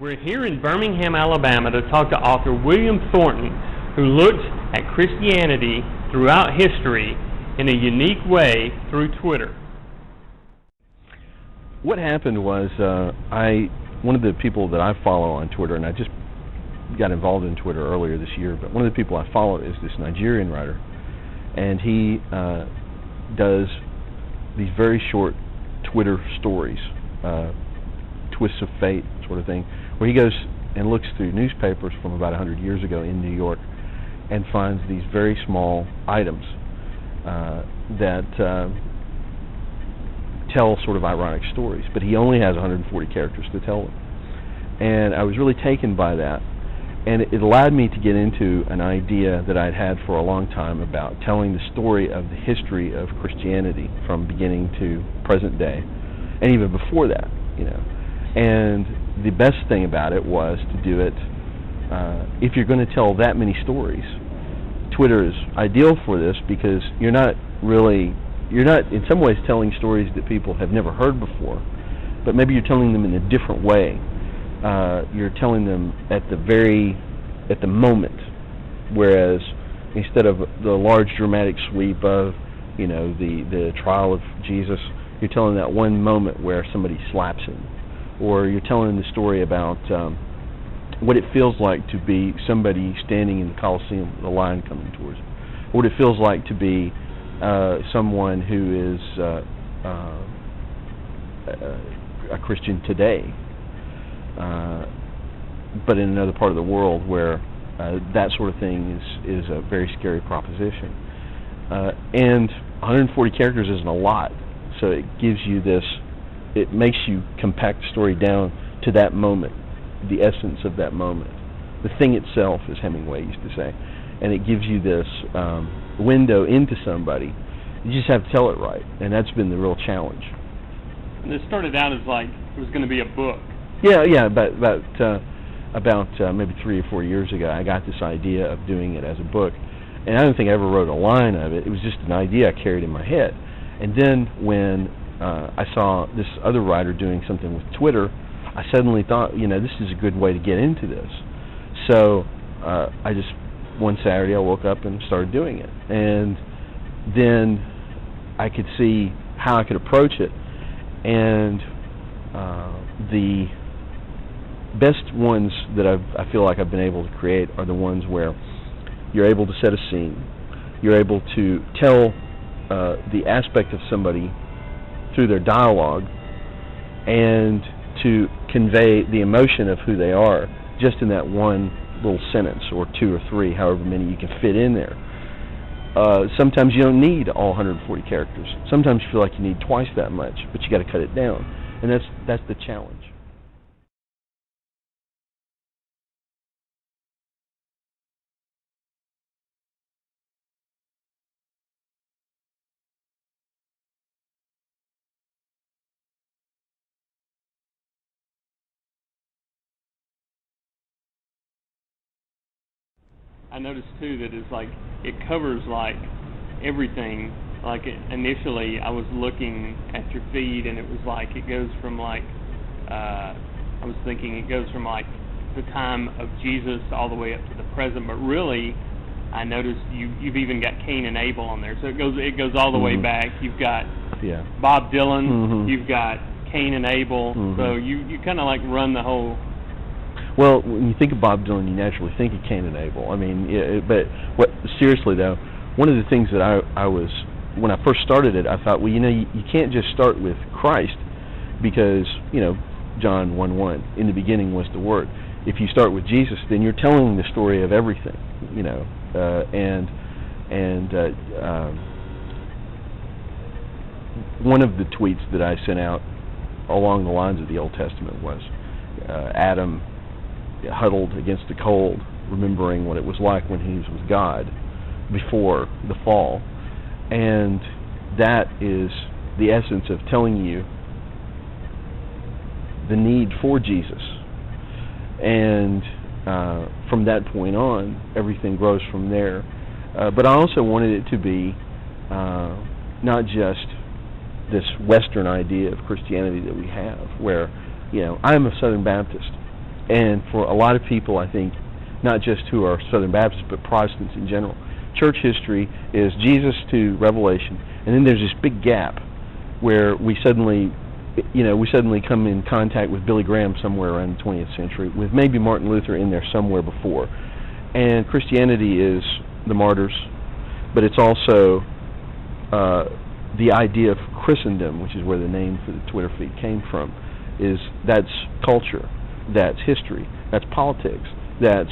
We're here in Birmingham, Alabama to talk to author William Thornton, who looks at Christianity throughout history in a unique way through Twitter. What happened was one of the people that I follow on Twitter, and I just got involved in Twitter earlier this year, but one of the people I follow is this Nigerian writer, and he does these very short Twitter stories, twists of fate sort of thing, where he goes and looks through newspapers from about 100 years ago in New York and finds these very small items that tell sort of ironic stories, but he only has 140 characters to tell them. And I was really taken by that, and it allowed me to get into an idea that I'd had for a long time about telling the story of the history of Christianity from beginning to present day, and even before that, you know. And the best thing about it was to do it, if you're going to tell that many stories, Twitter is ideal for this, because you're not in some ways telling stories that people have never heard before, but maybe you're telling them in a different way. You're telling them at the moment, whereas instead of the large dramatic sweep of, you know, the trial of Jesus, you're telling that one moment where somebody slaps him, or you're telling the story about what it feels like to be somebody standing in the Colosseum with a lion coming towards him, or what it feels like to be someone who is a Christian today, but in another part of the world where that sort of thing is a very scary proposition. And 140 characters isn't a lot, so it gives you this, it makes you compact the story down to that moment, the essence of that moment. The thing itself, as Hemingway used to say. And it gives you this window into somebody. You just have to tell it right, and that's been the real challenge. And it started out as like it was going to be a book. Yeah. About maybe 3 or 4 years ago, I got this idea of doing it as a book, and I don't think I ever wrote a line of it. It was just an idea I carried in my head. And then when I saw this other writer doing something with Twitter, I suddenly thought, you know, this is a good way to get into this. So I just, one Saturday I woke up and started doing it, and then I could see how I could approach it, and the best ones that I feel like I've been able to create are the ones where you're able to set a scene, you're able to tell the aspect of somebody through their dialogue, and to convey the emotion of who they are just in that one little sentence, or 2 or 3, however many you can fit in there. Sometimes you don't need all 140 characters. Sometimes you feel like you need twice that much, but you got to cut it down, and that's the challenge. I noticed too that it's like it covers like everything. Like initially, I was looking at your feed, and it was like it goes from like I was thinking it goes from like the time of Jesus all the way up to the present. But really, I noticed you've even got Cain and Abel on there, so it goes all the way back. You've got Bob Dylan, you've got Cain and Abel, so you kind of like run the whole. Well, when you think of Bob Dylan, you naturally think of Cain and Abel. I mean, seriously though, one of the things that I was, when I first started it, I thought, well, you know, you can't just start with Christ, because, you know, John 1:1, in the beginning was the Word. If you start with Jesus, then you're telling the story of everything, you know, one of the tweets that I sent out along the lines of the Old Testament was Adam huddled against the cold, remembering what it was like when he was with God before the fall. And that is the essence of telling you the need for Jesus. And from that point on, everything grows from there. But I also wanted it to be not just this Western idea of Christianity that we have, where, you know, I'm a Southern Baptist, And for a lot of people, I think, not just who are Southern Baptists, but Protestants in general, church history is Jesus to Revelation, and then there's this big gap where we suddenly come in contact with Billy Graham somewhere around the 20th century, with maybe Martin Luther in there somewhere before. And Christianity is the martyrs, but it's also the idea of Christendom, which is where the name for the Twitter feed came from. That's culture, that's history, that's politics, that's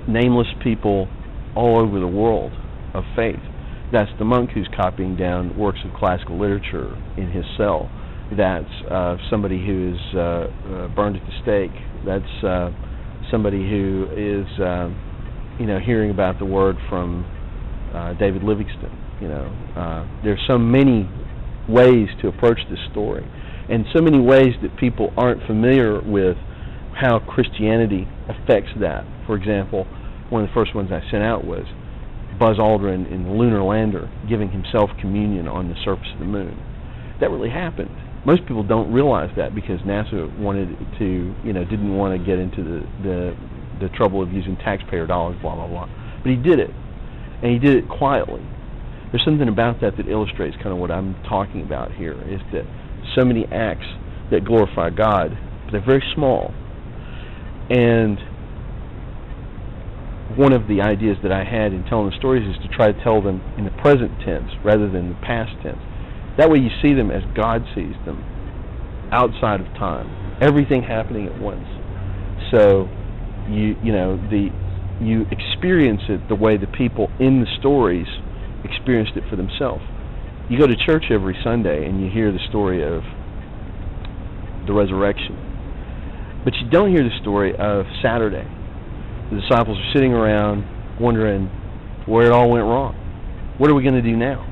nameless people all over the world of faith. That's the monk who's copying down works of classical literature in his cell. That's somebody who is burned at the stake. That's somebody who is, hearing about the word from David Livingston. There's so many ways to approach this story, and so many ways that people aren't familiar with how Christianity affects that. For example, one of the first ones I sent out was Buzz Aldrin in the lunar lander giving himself communion on the surface of the moon. That really happened. Most people don't realize that because NASA wanted to, didn't want to get into the trouble of using taxpayer dollars, blah, blah, blah. But he did it, and he did it quietly. There's something about that illustrates kind of what I'm talking about here, is that so many acts that glorify God, but they're very small. And one of the ideas that I had in telling the stories is to try to tell them in the present tense rather than the past tense. That way you see them as God sees them, outside of time, everything happening at once. So you experience it the way the people in the stories experienced it for themselves. You go to church every Sunday and you hear the story of the resurrection, but you don't hear the story of Saturday. The disciples are sitting around wondering where it all went wrong. What are we going to do now?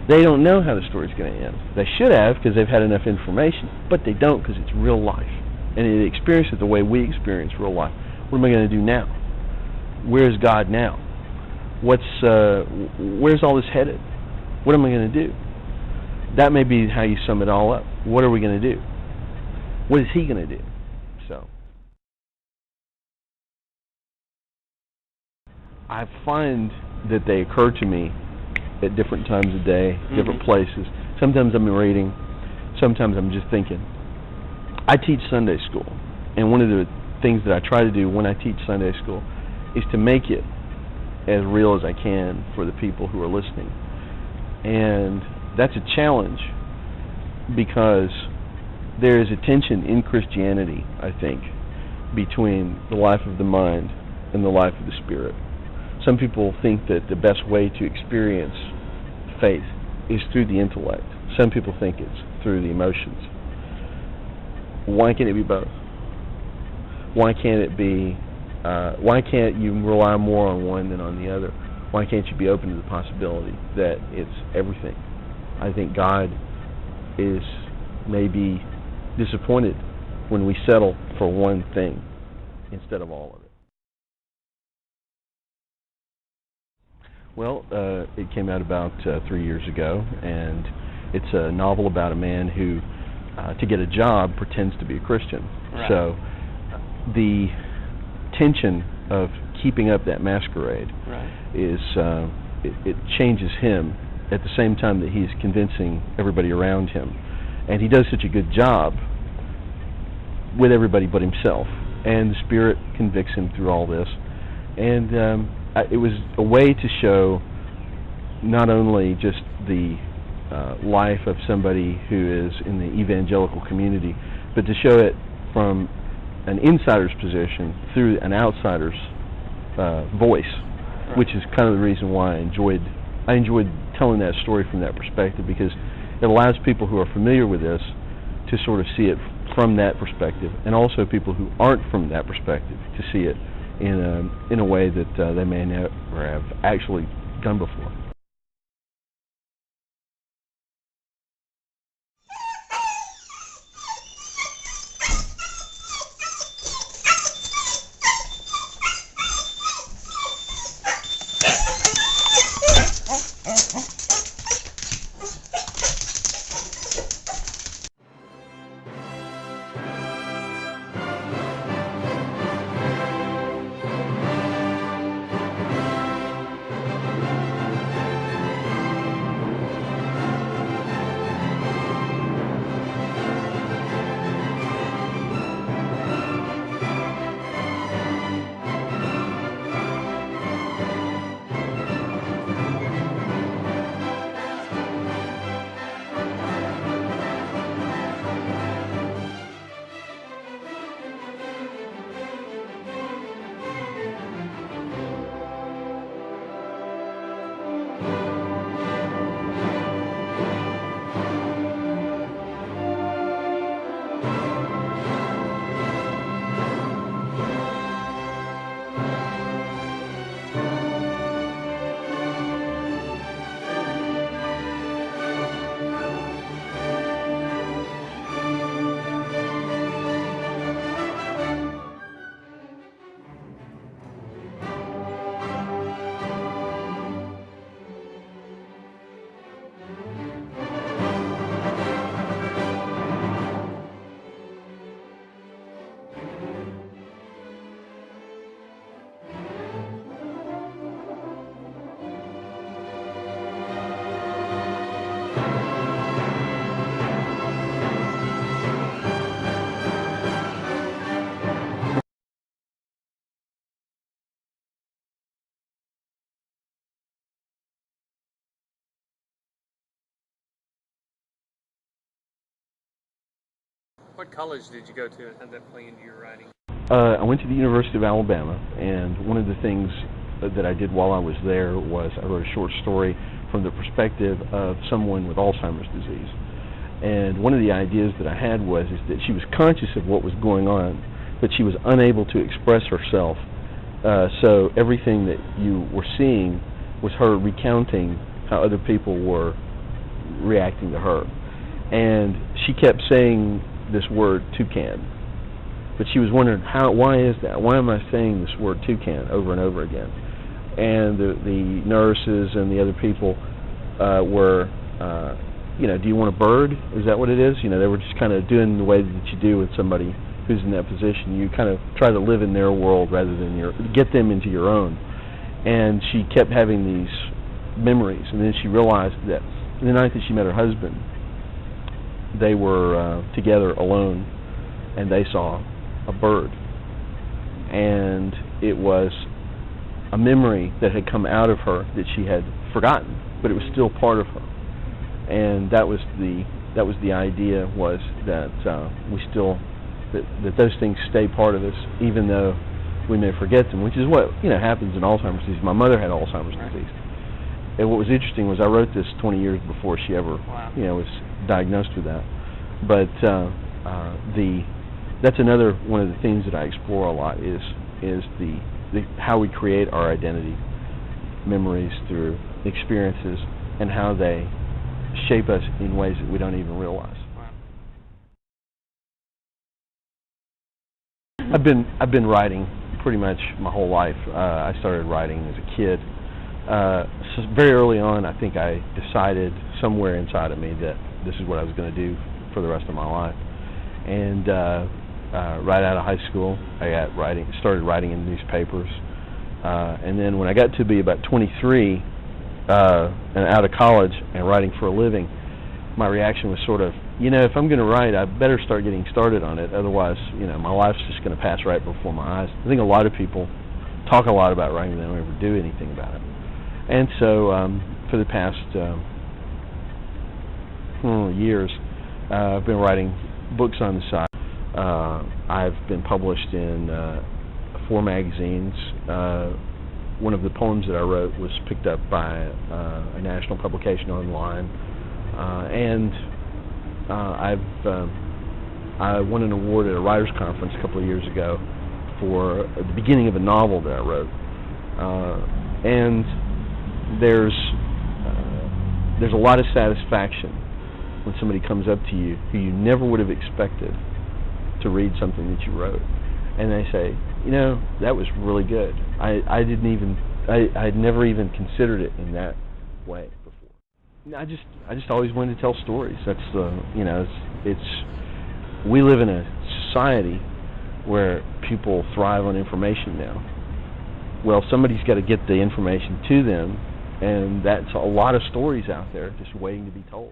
They don't know how the story's going to end. They should have, because they've had enough information, but they don't, because it's real life. And they experience it the way we experience real life. What am I going to do now? Where's God now? Where's all this headed? What am I going to do? That may be how you sum it all up. What are we going to do? What is He going to do? So I find that they occur to me at different times of day, different places. Sometimes I'm reading, sometimes I'm just thinking. I teach Sunday school, and one of the things that I try to do when I teach Sunday school is to make it as real as I can for the people who are listening. And that's a challenge because there is a tension in Christianity, I think, between the life of the mind and the life of the spirit. Some people think that the best way to experience faith is through the intellect. Some people think it's through the emotions. Why can't it be both? Why can't it be? Why can't you rely more on one than on the other? Why can't you be open to the possibility that it's everything? I think God is maybe disappointed when we settle for one thing instead of all of it. Well, it came out about 3 years ago, and it's a novel about a man who, to get a job, pretends to be a Christian. Right. So the tension of keeping up that masquerade is it changes him at the same time that he's convincing everybody around him. And he does such a good job with everybody but himself. And the Spirit convicts him through all this. And it was a way to show not only just the life of somebody who is in the evangelical community, but to show it from an insider's position through an outsider's voice, which is kind of the reason why I enjoyed telling that story from that perspective, because it allows people who are familiar with this to sort of see it from that perspective, and also people who aren't from that perspective to see it in a way that they may never have actually done before. What college did you go to, and how did that play into your writing? I went to the University of Alabama, and one of the things that I did while I was there was I wrote a short story from the perspective of someone with Alzheimer's disease. And one of the ideas that I had was that she was conscious of what was going on, but she was unable to express herself. So everything that you were seeing was her recounting how other people were reacting to her. And she kept saying this word, toucan. But she was wondering, why is that? Why am I saying this word toucan over and over again? And the nurses and the other people were, do you want a bird? Is that what it is? They were just kind of doing the way that you do with somebody who's in that position. You kind of try to live in their world rather than get them into your own. And she kept having these memories, and then she realized that the night that she met her husband, they were together alone, and they saw a bird. And it was a memory that had come out of her that she had forgotten, but it was still part of her. And that was the idea, was that we still that those things stay part of us, even though we may forget them, which is what happens in Alzheimer's disease. My mother had Alzheimer's disease, and what was interesting was I wrote this 20 years before she ever was diagnosed with that. But that's another one of the things that I explore a lot is the how we create our identity, memories through experiences, and how they shape us in ways that we don't even realize. I've been writing pretty much my whole life. I started writing as a kid. So very early on, I think I decided somewhere inside of me that this is what I was going to do for the rest of my life. And right out of high school, I started writing in newspapers. And then when I got to be about 23 and out of college and writing for a living, my reaction was sort of, if I'm going to write, I better start getting started on it. Otherwise, my life's just going to pass right before my eyes. I think a lot of people talk a lot about writing, but they don't ever do anything about it. And so for the past years, I've been writing books on the side. I've been published in 4 magazines. One of the poems that I wrote was picked up by a national publication online. I won an award at a writers' conference a couple of years ago for the beginning of a novel that I wrote. And there's a lot of satisfaction when somebody comes up to you who you never would have expected to read something that you wrote, and they say, that was really good. I'd never even considered it in that way before. I just always wanted to tell stories. That's we live in a society where people thrive on information now. Well, somebody's got to get the information to them, and that's a lot of stories out there just waiting to be told.